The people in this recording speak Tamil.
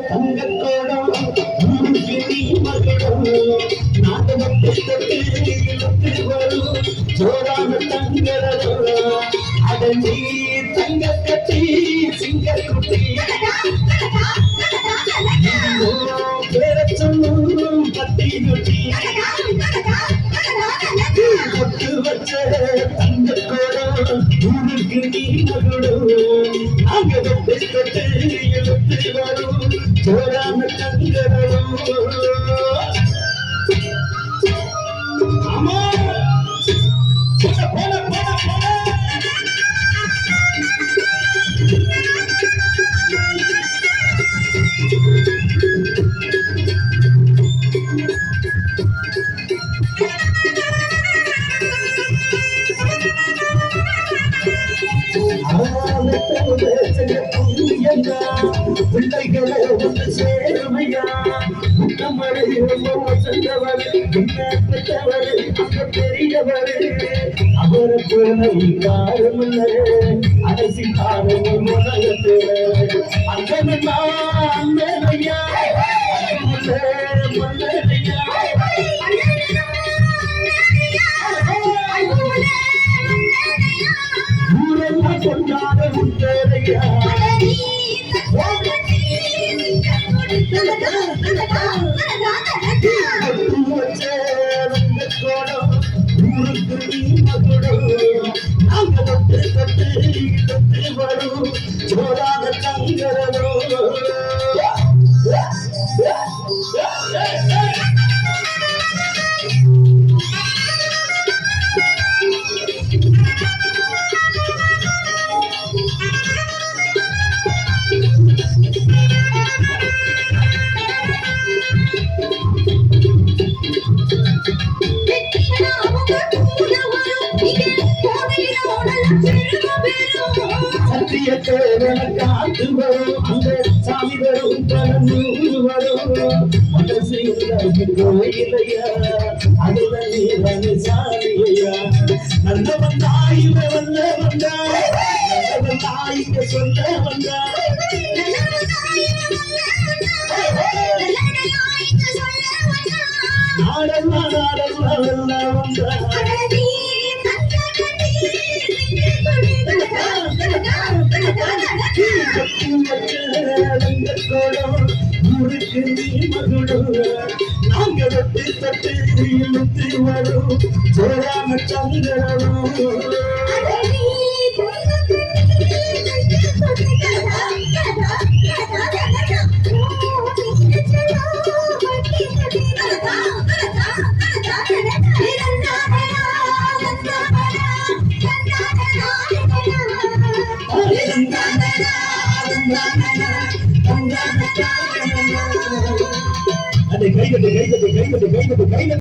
தங்கக்கோடம் மகளும் நாட்டத்தில் வரும் ஜோரான தங்கரோ அடங்கி தங்க கட்டி சிங்கக்குட்டி பேர சொல்லும் பத்தி குட்டி பொட்டு வச்ச தங்கக்கோடம் ஊருக்கு நீ மகளும் நாங்க வெட்டு எழுத்து வரும் ஜோரான தங்கரோ அம்மா போட பிள்ளைகளை வந்து சேருமையா நம்மளை சென்றவர் பெற்றவர் அந்த பெரியவர் அவரை போன காரமில்ல அரசி காரம் உலகத்தில் அங்கனையா மல்லையா ஊரெல்லாம் கொண்டாட உண்டரையா ஜோரான தங்கரோ சத்தியத்தை காத்து வரும் அந்த சாமி வரும் பலனூர் வரும் மனசு கோயிலையா அதுல நீ சாமியா நல்லவன் தாயில வந்த வந்தா நல்லவன் தாயிக்க சொல்ல வந்தா நாடல்லா வந்தா ஊருக்கு நீ மகளும் நாங்க வெட்டு தட்டு இழுத்து வரும் ஜோரான சந்திரனும் அதை கைகட்டு